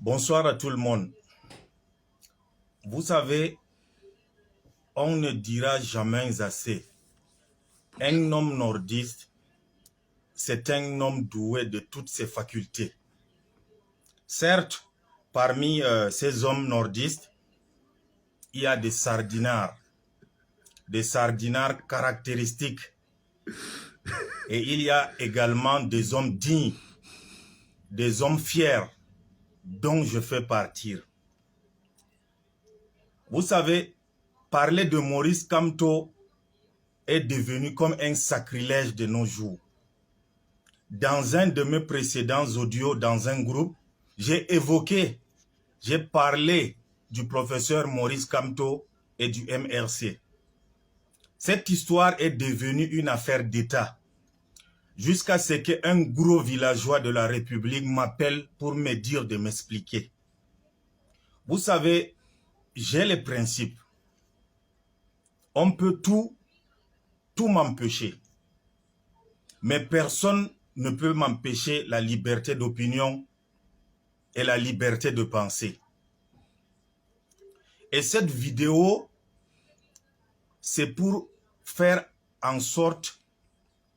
Bonsoir à tout le monde. Vous savez, on ne dira jamais assez. Un homme nordiste, c'est un homme doué de toutes ses facultés. Certes, parmi ces hommes nordistes, il y a des sardinards caractéristiques. Et il y a également des hommes dignes, des hommes fiers, dont je fais partir. Vous savez, parler de Maurice Kamto est devenu comme un sacrilège de nos jours. Dans un de mes précédents audios, dans un groupe, j'ai parlé du professeur Maurice Kamto et du MRC. Cette histoire est devenue une affaire d'État, jusqu'à ce qu'un gros villageois de la République m'appelle pour me dire de m'expliquer. Vous savez, j'ai les principes. On peut tout m'empêcher. Mais personne ne peut m'empêcher la liberté d'opinion et la liberté de penser. Et cette vidéo, c'est pour faire en sorte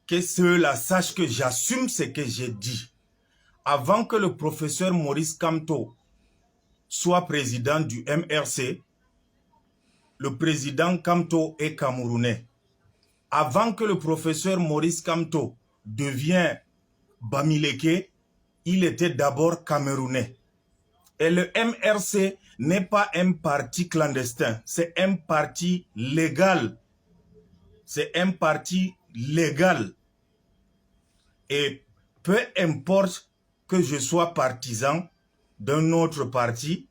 que ceux-là sachent que j'assume ce que j'ai dit. Avant que le professeur Maurice Kamto soit président du MRC, le président Kamto est camerounais. Avant que le professeur Maurice Kamto devienne Bamileke, il était d'abord camerounais. Et le MRC n'est pas un parti clandestin, c'est un parti légal. C'est un parti légal. Et peu importe que je sois partisan d'un autre parti,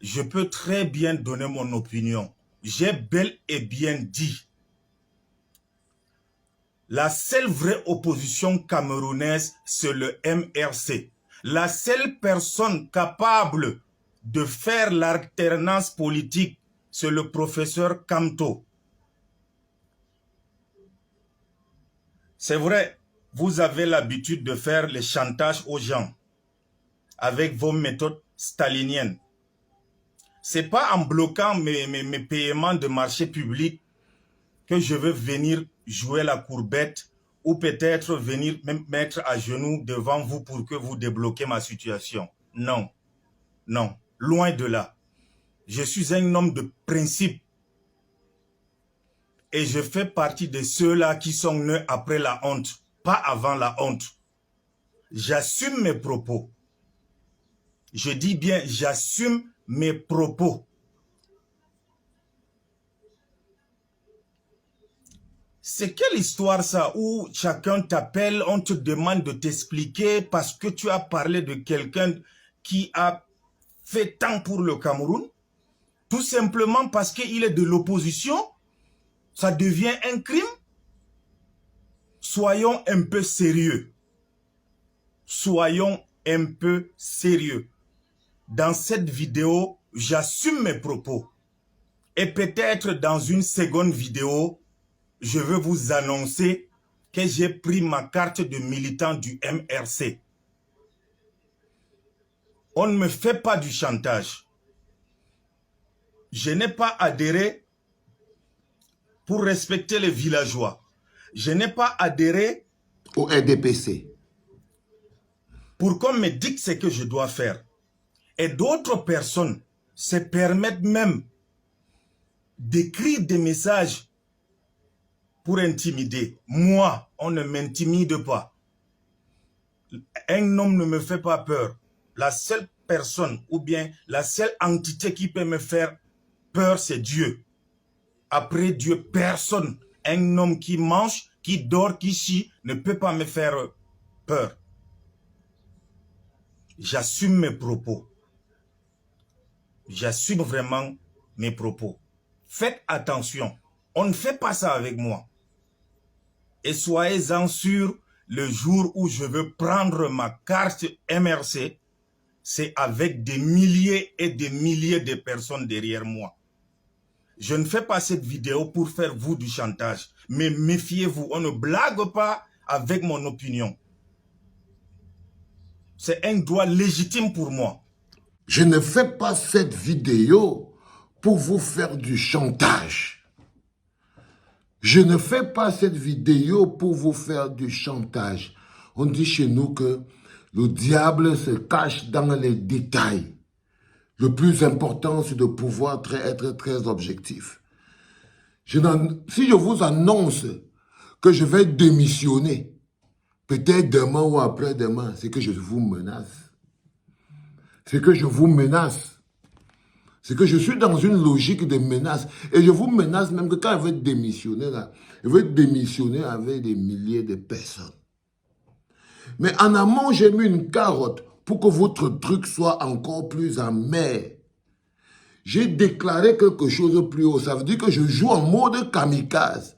je peux très bien donner mon opinion. J'ai bel et bien dit. La seule vraie opposition camerounaise, c'est le MRC. La seule personne capable de faire l'alternance politique, c'est le professeur Kamto. C'est vrai, vous avez l'habitude de faire le chantage aux gens avec vos méthodes staliniennes. Ce n'est pas en bloquant mes paiements de marché public que je veux venir jouer la courbette ou peut-être venir me mettre à genoux devant vous pour que vous débloquiez ma situation. Non, non, loin de là. Je suis un homme de principe et je fais partie de ceux-là qui sont nés après la honte, pas avant la honte. J'assume mes propos. Je dis bien, j'assume mes propos. C'est quelle histoire ça où chacun t'appelle, on te demande de t'expliquer parce que tu as parlé de quelqu'un qui a fait tant pour le Cameroun? Tout simplement parce qu'il est de l'opposition? Ça devient un crime? Soyons un peu sérieux. Soyons un peu sérieux. Dans cette vidéo, j'assume mes propos. Et peut-être dans une seconde vidéo, je veux vous annoncer que j'ai pris ma carte de militant du MRC. On ne me fait pas du chantage. Je n'ai pas adhéré pour respecter les villageois. Je n'ai pas adhéré au RDPC pour qu'on me dise ce que je dois faire. Et d'autres personnes se permettent même d'écrire des messages pour intimider. Moi, on ne m'intimide pas. Un homme ne me fait pas peur. La seule personne ou bien la seule entité qui peut me faire peur, c'est Dieu. Après Dieu, personne. Un homme qui mange, qui dort, qui chie, ne peut pas me faire peur. J'assume mes propos. J'assume vraiment mes propos. Faites attention. On ne fait pas ça avec moi. Et soyez-en sûrs, le jour où je veux prendre ma carte MRC, c'est avec des milliers et des milliers de personnes derrière moi. Je ne fais pas cette vidéo pour faire vous du chantage. Mais méfiez-vous, on ne blague pas avec mon opinion. C'est un droit légitime pour moi. Je ne fais pas cette vidéo pour vous faire du chantage. Je ne fais pas cette vidéo pour vous faire du chantage. On dit chez nous que le diable se cache dans les détails. Le plus important, c'est de pouvoir être très objectif. Si je vous annonce que je vais démissionner, peut-être demain ou après-demain, c'est que je vous menace. C'est que je vous menace. C'est que je suis dans une logique de menace. Et je vous menace même que quand je vais démissionner, là, je vais démissionner avec des milliers de personnes. Mais en amont, j'ai mis une carotte pour que votre truc soit encore plus amer. J'ai déclaré quelque chose plus haut. Ça veut dire que je joue en mode kamikaze.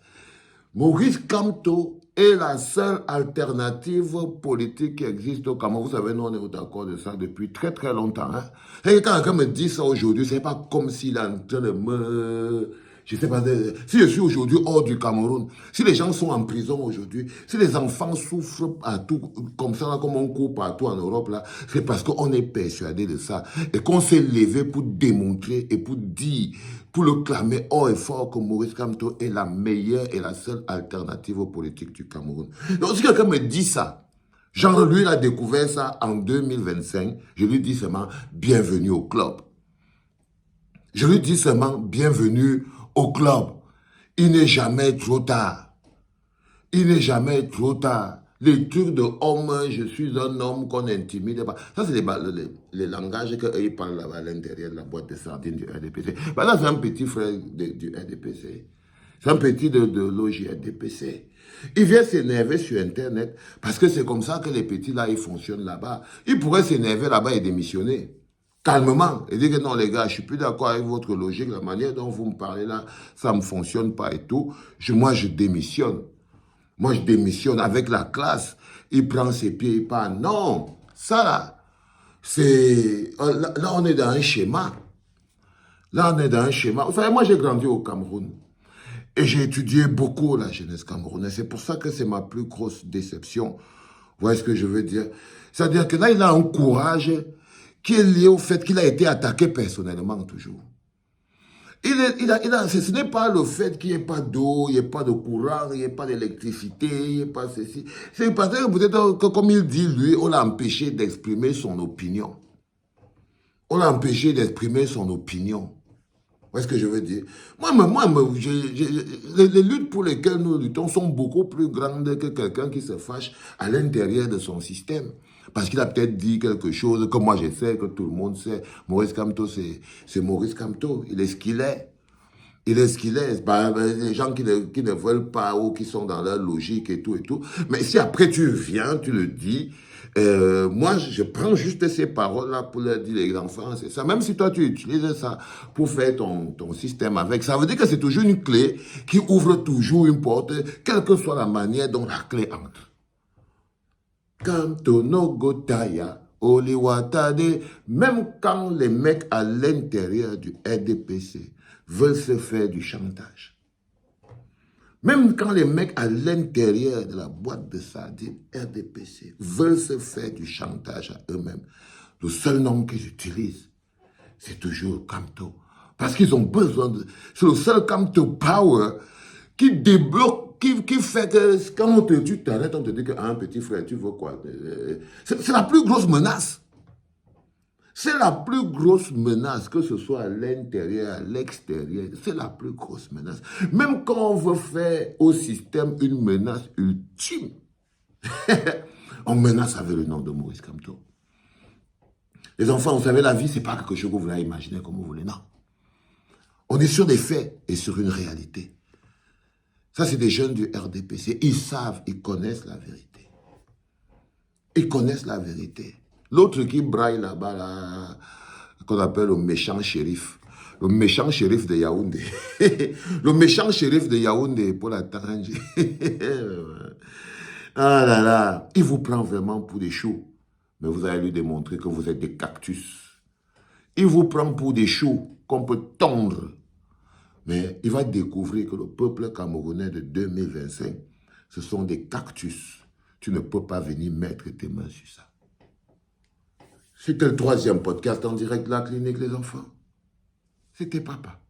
Maurice Kamto est la seule alternative politique qui existe au Cameroun. Vous savez, nous, on est d'accord de ça depuis très très longtemps. Hein? Et quand quelqu'un me dit ça aujourd'hui, c'est pas comme s'il est en train de me... Je sais pas, si je suis aujourd'hui hors du Cameroun, si les gens sont en prison aujourd'hui, si les enfants souffrent partout, comme ça, là, comme on court partout en Europe, là, c'est parce qu'on est persuadé de ça. Et qu'on s'est levé pour démontrer et pour dire, pour le clamer haut et fort que Maurice Kamto est la meilleure et la seule alternative aux politiques du Cameroun. Donc si quelqu'un me dit ça, genre lui, il a découvert ça en 2025, je lui dis seulement bienvenue au club. Je lui dis seulement bienvenue au club. Il n'est jamais trop tard. Il n'est jamais trop tard. Les trucs de homme, je suis un homme qu'on intimide pas. Ça, c'est les langages qu'ils parlent là-bas à l'intérieur de la boîte de sardines du RDPC. Bah là, c'est un petit frère du RDPC. C'est un petit de logis RDPC. Il vient s'énerver sur Internet parce que c'est comme ça que les petits là, ils fonctionnent là-bas. Il pourrait s'énerver là-bas et démissionner. Calmement, et dire que non les gars, je ne suis plus d'accord avec votre logique, la manière dont vous me parlez là, ça ne fonctionne pas et tout. Moi, je démissionne. Moi, je démissionne avec la classe. Il prend ses pieds, il part. Non, ça là, c'est... Là, on est dans un schéma. Là, on est dans un schéma. Vous savez, moi, j'ai grandi au Cameroun. Et j'ai étudié beaucoup la jeunesse camerounaise. C'est pour ça que c'est ma plus grosse déception. Vous voyez ce que je veux dire? C'est-à-dire que là, il a un courage qui est lié au fait qu'il a été attaqué personnellement toujours. Ce n'est pas le fait qu'il n'y ait pas d'eau, il n'y ait pas de courant, il n'y ait pas d'électricité, il n'y ait pas ceci. C'est parce que peut-être que, comme il dit, lui, on l'a empêché d'exprimer son opinion. On l'a empêché d'exprimer son opinion. Vous voyez ce que je veux dire? Les luttes pour lesquelles nous luttons sont beaucoup plus grandes que quelqu'un qui se fâche à l'intérieur de son système. Parce qu'il a peut-être dit quelque chose que moi je sais, que tout le monde sait. Maurice Kamto, c'est Maurice Kamto. Il est ce qu'il est. Il est ce qu'il est. Les gens qui ne veulent pas ou qui sont dans leur logique et tout et tout. Mais si après tu viens, tu le dis... moi, je prends juste ces paroles-là pour leur dire, les enfants, c'est ça. Même si toi, tu utilises ça pour faire ton système avec, ça veut dire que c'est toujours une clé qui ouvre toujours une porte, quelle que soit la manière dont la clé entre. Même quand les mecs à l'intérieur du RDPC veulent se faire du chantage, même quand les mecs à l'intérieur de la boîte de sardines RDPC veulent se faire du chantage à eux-mêmes, le seul nom qu'ils utilisent, c'est toujours Kamto. Parce qu'ils ont besoin de... C'est le seul Kamto Power qui débloque, qui fait que quand on te dit, tu arrêtes, on te dit que un petit frère, tu veux quoi? C'est la plus grosse menace. C'est la plus grosse menace, que ce soit à l'intérieur, à l'extérieur. C'est la plus grosse menace. Même quand on veut faire au système une menace ultime, on menace avec le nom de Maurice Kamto. Les enfants, vous savez, la vie, c'est pas quelque chose que vous voulez imaginer comme vous voulez, non. On est sur des faits et sur une réalité. Ça, c'est des jeunes du RDPC. Ils savent, ils connaissent la vérité. Ils connaissent la vérité. L'autre qui braille là-bas, là, qu'on appelle le méchant shérif. Le méchant shérif de Yaoundé. Le méchant shérif de Yaoundé pour la Tarangie. Ah là là, il vous prend vraiment pour des choux. Mais vous allez lui démontrer que vous êtes des cactus. Il vous prend pour des choux qu'on peut tondre. Mais il va découvrir que le peuple camerounais de 2025, ce sont des cactus. Tu ne peux pas venir mettre tes mains sur ça. C'était le 3e podcast en direct de la clinique, les enfants. C'était papa.